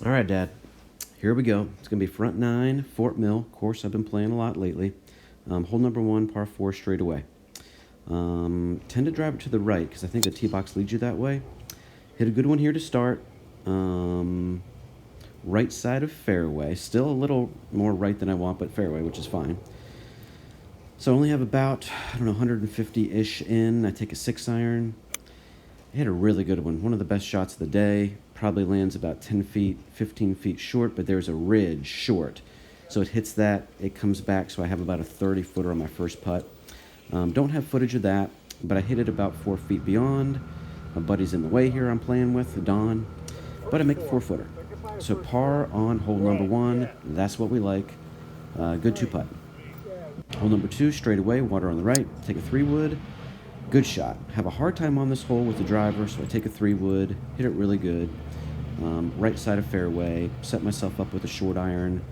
All right, Dad. Here we go. It's going to be front nine, Fort Mill. Of course, I've been playing a lot lately. Hole number one, par four, straight away. Tend to drive it to the right because I think the tee box leads you that way. Hit a good one here to start. Right side of fairway. Still a little more right than I want, but fairway, which is fine. So I only have about, 150-ish in. I take a 6-iron. I hit a really good one. One of the best shots of the day. Probably lands about 10 feet, 15 feet short, but there's a ridge short. So it hits that, it comes back, so I have about a 30-footer on my first putt. Don't have footage of that, but I hit it about 4 feet beyond. My buddy's in the way here I'm playing with, Don. But I make a 4-footer. So par on hole number one, that's what we like. Good 2-putt. Hole number two, straight away, water on the right. Take a 3-wood. Good shot. Have a hard time on this hole with the driver, so I take a 3-wood, hit it really good. Right side of fairway, set myself up with a short iron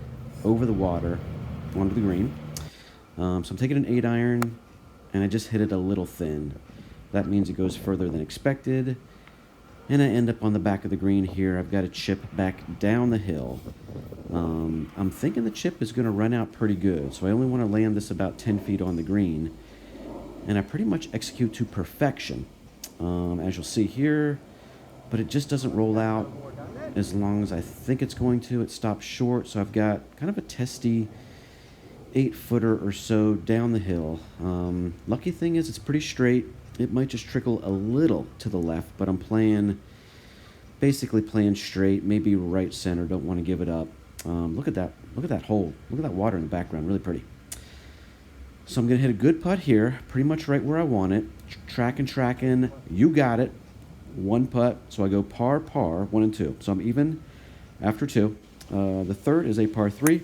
over the water onto the green. So I'm taking an 8-iron, and I just hit it a little thin. That means it goes further than expected, and I end up on the back of the green here. I've got a chip back down the hill. I'm thinking the chip is going to run out pretty good, so I only want to land this about 10 feet on the green. And I pretty much execute to perfection, as you'll see here, but it just doesn't roll out as long as I think it's going to. It stops short, so I've got kind of a testy 8-footer or so down the hill. Lucky thing is it's pretty straight. It might just trickle a little to the left, but I'm basically playing straight, maybe right center, don't want to give it up. Look at that hole. Look at that water in the background, really pretty. So I'm going to hit a good putt here, pretty much right where I want it. Tracking. You got it. 1 putt. So I go par, 1 and 2. So I'm even after 2. The third is a par 3.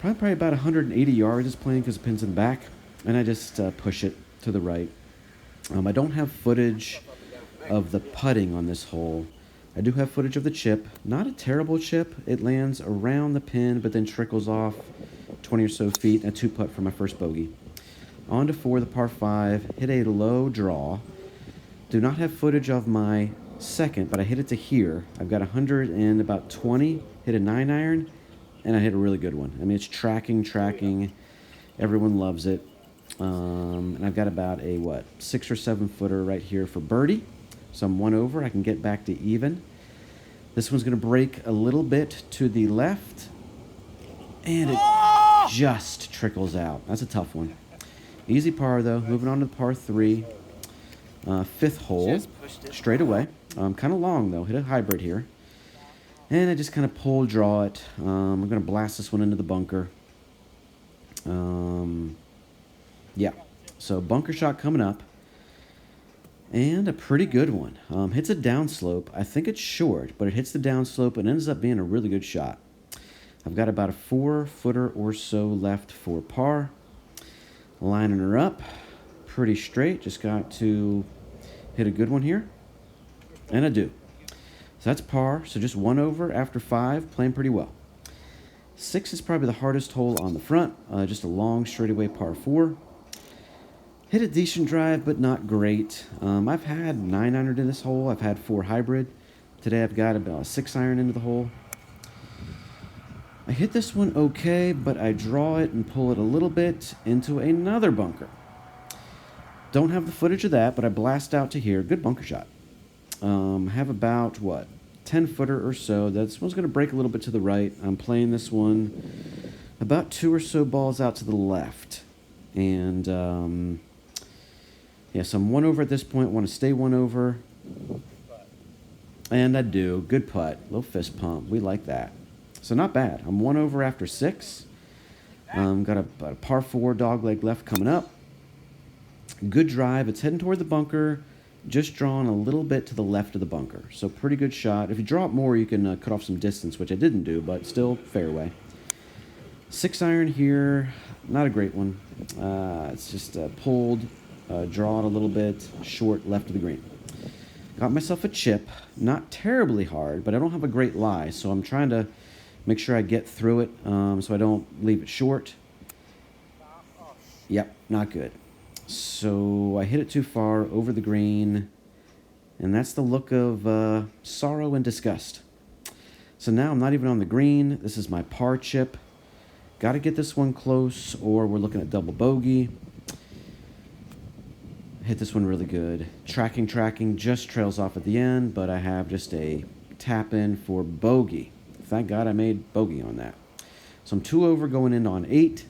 Probably about 180 yards is playing because the pin's in the back. And I just push it to the right. I don't have footage of the putting on this hole. I do have footage of the chip. Not a terrible chip. It lands around the pin, but then trickles off 20 or so feet, and a 2-putt for my first bogey. On to 4, the par 5. Hit a low draw. Do not have footage of my second, but I hit it to here. I've got 120. Hit a 9-iron, and I hit a really good one. I mean, it's tracking. Everyone loves it. And I've got about a, 6 or 7-footer right here for birdie. So I'm 1 over. I can get back to even. This one's going to break a little bit to the left. And it just trickles out. That's a tough one. Easy par, though. Moving on to the par 3. 5th hole. Straight away. Kind of long, though. Hit a hybrid here. And I just kind of pull, draw it. I'm going to blast this one into the bunker. Yeah. So bunker shot coming up. And a pretty good one. Hits a downslope. I think it's short, but it hits the downslope and ends up being a really good shot. I've got about a 4-footer or so left for par. Lining her up. Pretty straight. Just got to hit a good one here. And I do. So that's par. So just 1 over after 5. Playing pretty well. 6 is probably the hardest hole on the front. Just a long straightaway par 4. Hit a decent drive, but not great. I've had 9-iron in this hole. I've had 4 hybrid. Today I've got about a 6-iron into the hole. I hit this one okay, but I draw it and pull it a little bit into another bunker. Don't have the footage of that, but I blast out to here. Good bunker shot. Have about, 10-footer or so. This one's going to break a little bit to the right. I'm playing this one about 2 or so balls out to the left. And, so I'm 1 over at this point. Want to stay 1 over. And I do. Good putt. Little fist pump. We like that. So not bad. I'm 1 over after 6. Got a par 4 dogleg left coming up. Good drive. It's heading toward the bunker. Just drawn a little bit to the left of the bunker. So pretty good shot. If you draw it more, you can cut off some distance, which I didn't do, but still fairway. 6-iron here. Not a great one. It's just pulled, draw it a little bit, short left of the green. Got myself a chip. Not terribly hard, but I don't have a great lie, so I'm trying to make sure I get through it so I don't leave it short. Yep, not good. So I hit it too far over the green, and that's the look of sorrow and disgust. So now I'm not even on the green. This is my par chip. Got to get this one close, or we're looking at double bogey. Hit this one really good. Tracking, just trails off at the end, but I have just a tap in for bogey. Thank God I made bogey on that. So I'm 2 over going in on 8.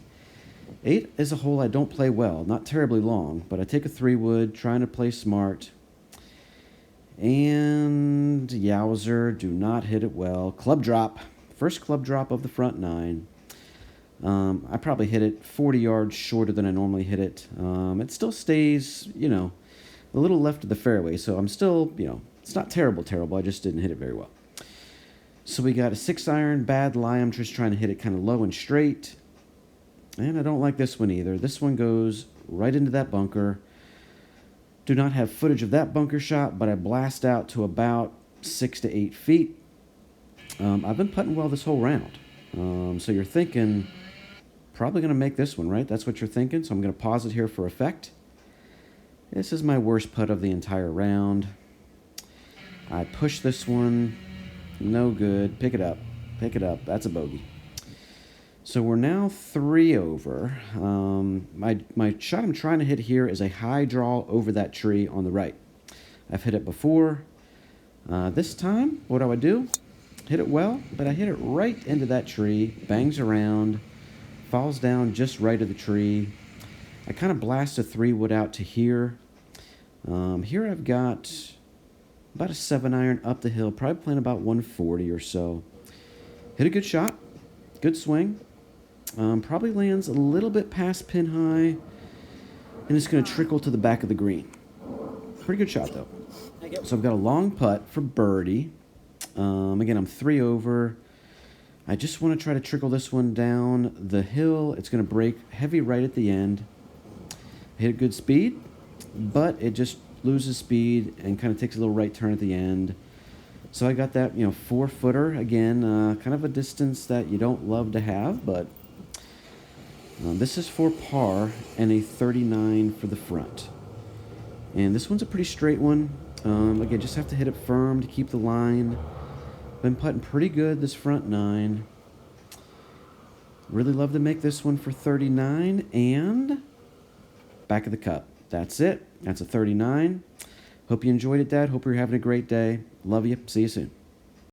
8 is a hole I don't play well, not terribly long, but I take a 3-wood, trying to play smart. And yowzer, do not hit it well. Club drop. First club drop of the front 9. I probably hit it 40 yards shorter than I normally hit it. It still stays, a little left of the fairway, so I'm still, it's not terrible. I just didn't hit it very well. So we got a 6-iron, bad lie. I'm just trying to hit it kind of low and straight. And I don't like this one either. This one goes right into that bunker. Do not have footage of that bunker shot, but I blast out to about 6 to 8 feet. I've been putting well this whole round. So you're thinking, probably going to make this one, right? That's what you're thinking. So I'm going to pause it here for effect. This is my worst putt of the entire round. I push this one. No good. Pick it up. That's a bogey. So we're now 3 over. My shot I'm trying to hit here is a high draw over that tree on the right. I've hit it before. This time, what do? Hit it well, but I hit it right into that tree. Bangs around. Falls down just right of the tree. I kind of blast a 3-wood out to here. Here I've got about a 7-iron up the hill. Probably playing about 140 or so. Hit a good shot. Good swing. Probably lands a little bit past pin high, and it's going to trickle to the back of the green. Pretty good shot, though. So I've got a long putt for birdie. Again, I'm 3 over. I just want to try to trickle this one down the hill. It's going to break heavy right at the end. Hit a good speed, but it just loses speed and kind of takes a little right turn at the end. So I got that, 4-footer. Again, kind of a distance that you don't love to have, but this is for par and a 39 for the front. And this one's a pretty straight one. Again, just have to hit it firm to keep the line. Been putting pretty good this front 9. Really love to make this one for 39 and back of the cup. That's it. That's a 39. Hope you enjoyed it, Dad. Hope you're having a great day. Love you. See you soon.